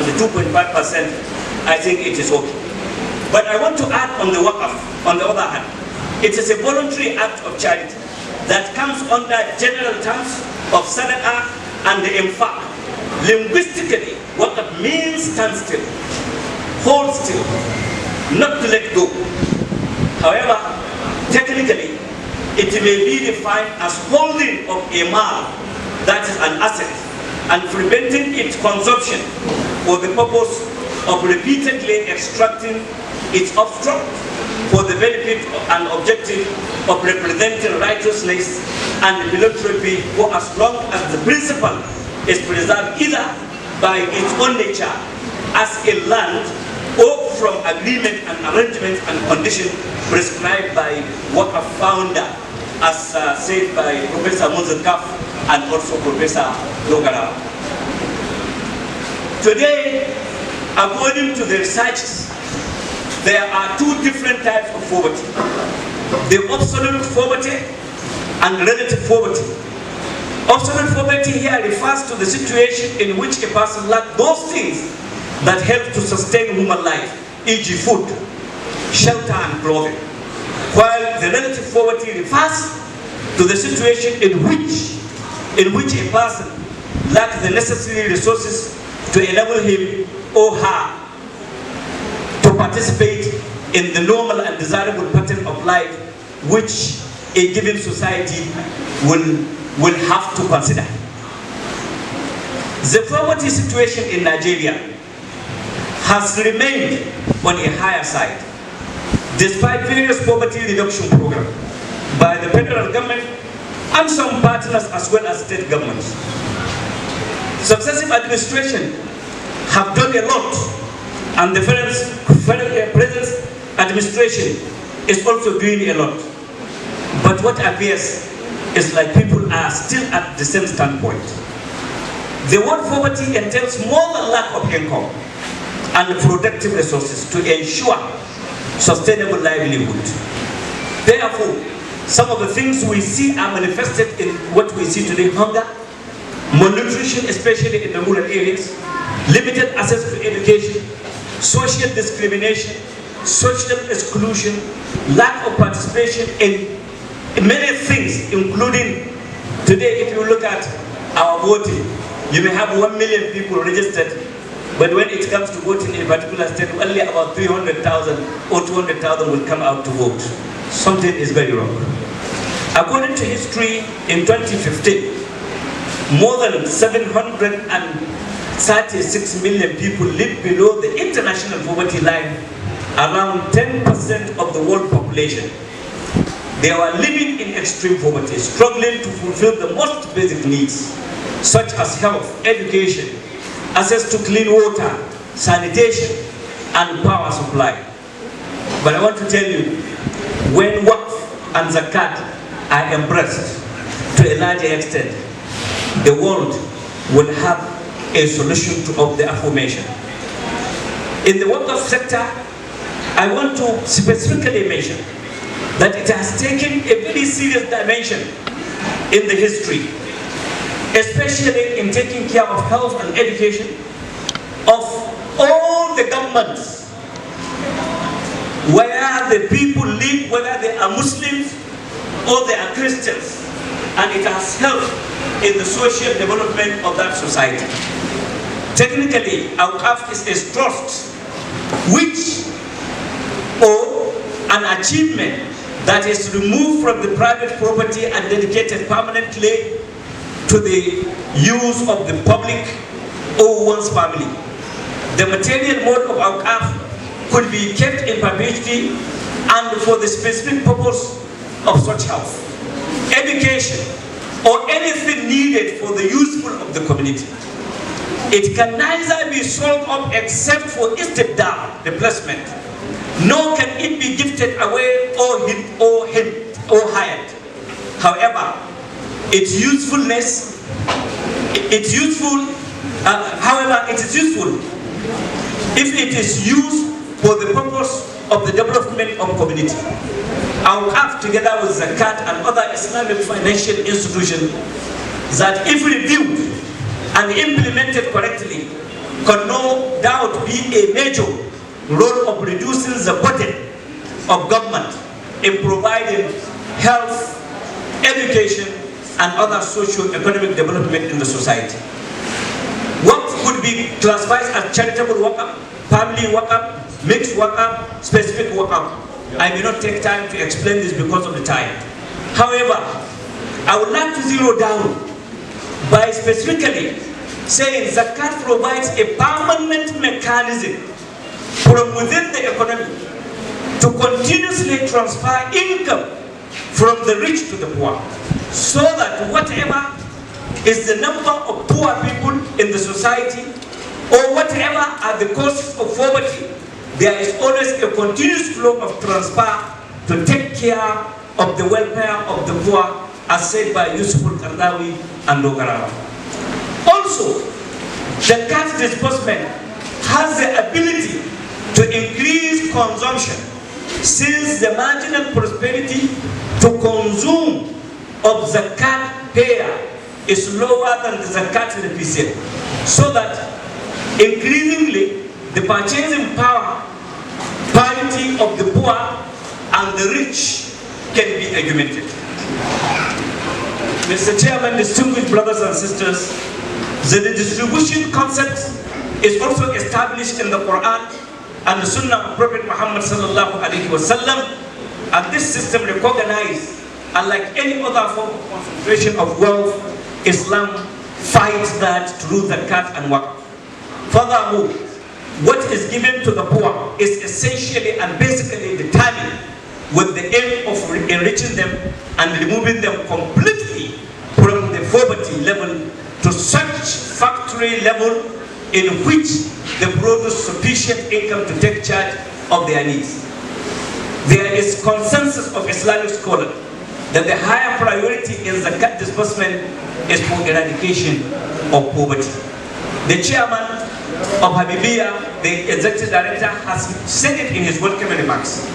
and the 2.5%, I think it is okay. But I want to add on the WAQF, on the other hand, it is a voluntary act of charity that comes under general terms of sadaqah and the infaq. Linguistically, WAQF means stand still, hold still, not to let go. However, technically, it may be defined as holding of a mal, that is an asset, and preventing its consumption for the purpose of repeatedly extracting its upstruct for the benefit and objective of representing righteousness and philanthropy for as long as the principle is preserved either by its own nature as a land or from agreement and arrangement and condition prescribed by WAQF founder, as said by Professor Muzakaf and also Professor Logara. Today, according to the researchers, there are two different types of poverty: the absolute poverty and relative poverty. Absolute poverty here refers to the situation in which a person lacks those things that help to sustain human life, e.g. food, shelter and clothing. While the relative poverty refers to the situation in which a person lacks the necessary resources to enable him or her to participate in the normal and desirable pattern of life which a given society will have to consider. The poverty situation in Nigeria has remained on a higher side, despite various poverty reduction programs by the federal government and some partners as well as state governments. Successive administrations have done a lot, and the present administration is also doing a lot. But what appears is like people are still at the same standpoint. The word poverty entails more than lack of income and productive resources to ensure sustainable livelihood. Therefore, some of the things we see are manifested in what we see today: hunger, malnutrition, especially in the rural areas, limited access to education, social discrimination, social exclusion, lack of participation in many things, including today, if you look at our voting, you may have 1 million people registered, but when it comes to voting in a particular state, only about 300,000 or 200,000 will come out to vote. Something is very wrong. According to history, in 2015, more than 736 million people live below the international poverty line, around 10% of the world population. They were living in extreme poverty, struggling to fulfill the most basic needs, such as health, education, access to clean water, sanitation, and power supply. But I want to tell you, when WAQF and Zakat are embraced to a larger extent, the world will have a solution of the aforementioned. In the WAQF sector, I want to specifically mention that it has taken a very serious dimension in the history, especially in taking care of health and education of all the governments where the people live, whether they are Muslims or they are Christians, and it has helped in the social development of that society. Technically, WAQF is a trust or an achievement that is removed from the private property and dedicated permanently to the use of the public or one's family. The material mode of WAQF could be kept in perpetuity and for the specific purpose of such health, education, or anything needed for the useful of the community. It can neither be sold up except for istibdal, replacement, nor can it be gifted away or hired. However, its usefulness, it is useful if it is used for the purpose of the development of community. WAQF, together with Zakat and other Islamic financial institutions, that if reviewed and implemented correctly, can no doubt be a major role of reducing the burden of government in providing health, education, and other socio-economic development in the society. What could be classified as charitable WAQF, family WAQF, mixed WAQF, specific WAQF. I may not take time to explain this because of the time. However, I would like to zero down by specifically saying Zakat provides a permanent mechanism from within the economy to continuously transfer income from the rich to the poor, so that whatever is the number of poor people in the society, or whatever are the causes of poverty, there is always a continuous flow of transfer to take care of the welfare of the poor, as said by Yusuf al-Qaradawi and Dogarawa. Also, the cash disbursement has the ability to increase consumption, since the marginal prosperity to consume of zakat payer is lower than the zakat recipient, so that increasingly the purchasing power parity of the poor and the rich can be augmented. Mr. Chairman, distinguished brothers and sisters, the distribution concept is also established in the Quran and the Sunnah of Prophet Muhammad sallallahu alaihi wasallam, and this system recognized, unlike any other form of concentration of wealth, Islam fights that through zakat and waqf. Furthermore, what is given to the poor is essentially and basically determined with the aim of enriching them and removing them completely from the poverty level to such factory level in which they produce sufficient income to take charge of their needs. There is consensus of Islamic scholars that the higher priority in zakat disbursement is for eradication of poverty. The chairman of AL-HABIBIYYAH, the executive director, has said it in his welcome remarks.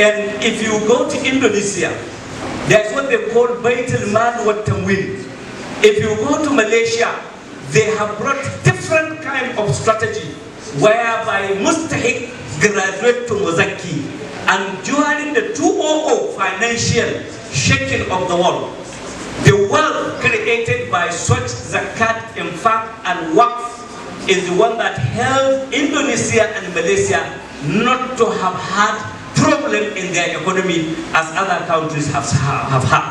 And if you go to Indonesia, there's what they call Baitul Mal wa Tamwil. If you go to Malaysia, they have brought different kind of strategy whereby Mustahik graduate to Muzaki. And during the 2000 financial shaking of the world, the wealth created by such zakat, in fact, and waqf is the one that held Indonesia and Malaysia not to have had problem in their economy as other countries have had.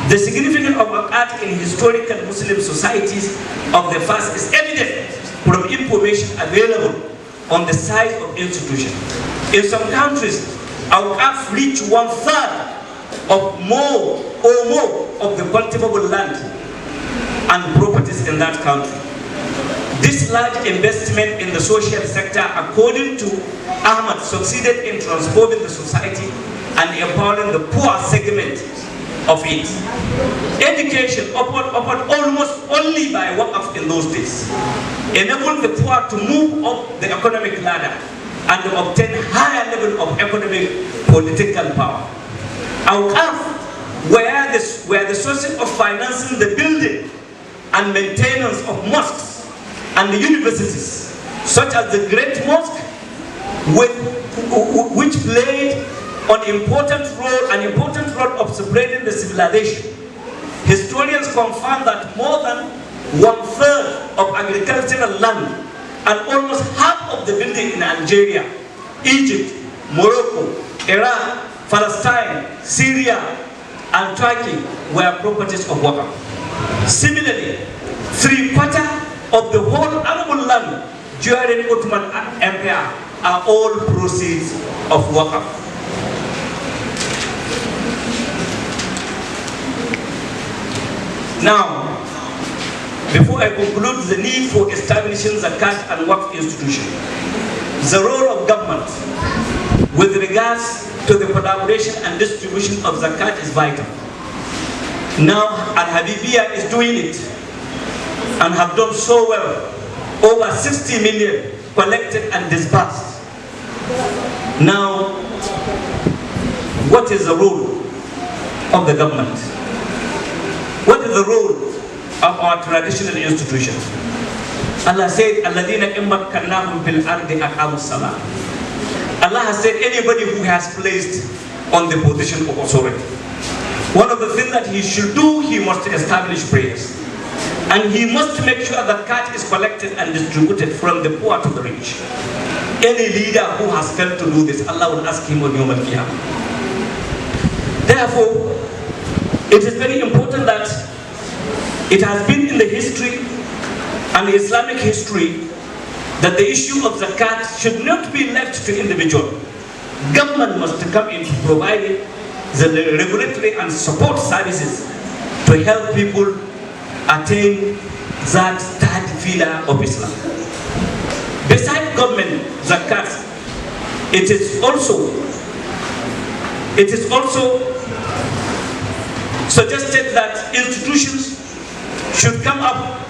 The significance of zakat in historical Muslim societies of the past is evident from information available on the size of institutions. In some countries, zakat reach 1/3 of more of the cultivable land and properties in that country. This large investment in the social sector, according to Ahmad, succeeded in transforming the society and empowering the poor segment of it. Education, offered almost only by WAQF in those days, enabled the poor to move up the economic ladder and to obtain higher level of economic political power. WAQF were the sources of financing the building and maintenance of mosques and the universities, such as the Great Mosque, which played an important role of spreading the civilization. Historians confirm that more than 1/3 of agricultural land and almost half of the building in Algeria, Egypt, Morocco, Iraq, Palestine, Syria, and Turkey were properties of WAQF. Similarly, 3/4 of the whole arable land during Ottoman Empire are all proceeds of WAQF. Now, before I conclude the need for establishing zakat and WAQF institution, the role of government with regards to the collaboration and distribution of zakat is vital. Now, AL-HABIBIYYAH is doing it and have done so well. Over 60 million collected and disbursed. Now, what is the role of the government? What is the role of our traditional institutions? Allah said, "Alladina immakkannahum fil ardi aqamus salah." Allah has said, anybody who has placed on the position of authority, one of the things that he should do, he must establish prayers. And he must make sure that zakat is collected and distributed from the poor to the rich. Any leader who has failed to do this, Allah will ask him on Yawm al-Qiyamah. Therefore, it is very important that it has been in the history and the Islamic history that the issue of zakat should not be left to individual. Government must come in to provide the regulatory and support services to help people attain that third pillar of Islam. Besides government zakat, it is also suggested that institutions should come up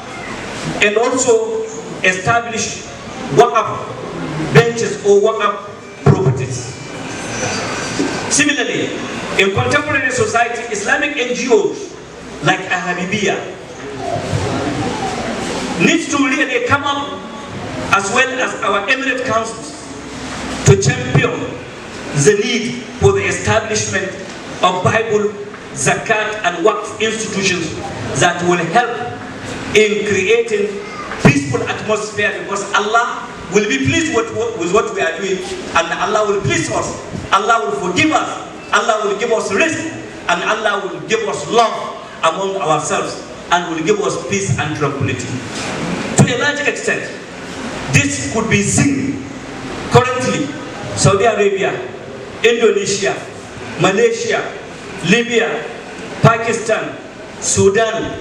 and also establish WAQF benches or WAQF properties. Similarly, in contemporary society, Islamic NGOs like AL-HABIBIYYAH needs to really come up, as well as our emirate councils, to champion the need for the establishment of Bible, zakat and waqf institutions that will help in creating peaceful atmosphere, because Allah will be pleased with what we are doing, and Allah will please us. Allah will forgive us, Allah will give us rest, and Allah will give us love among ourselves, and will give us peace and tranquility. To a large extent, this could be seen currently. Saudi Arabia, Indonesia, Malaysia, Libya, Pakistan, Sudan,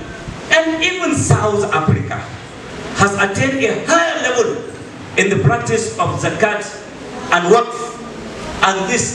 and even South Africa has attained a higher level in the practice of zakat and waqf, and this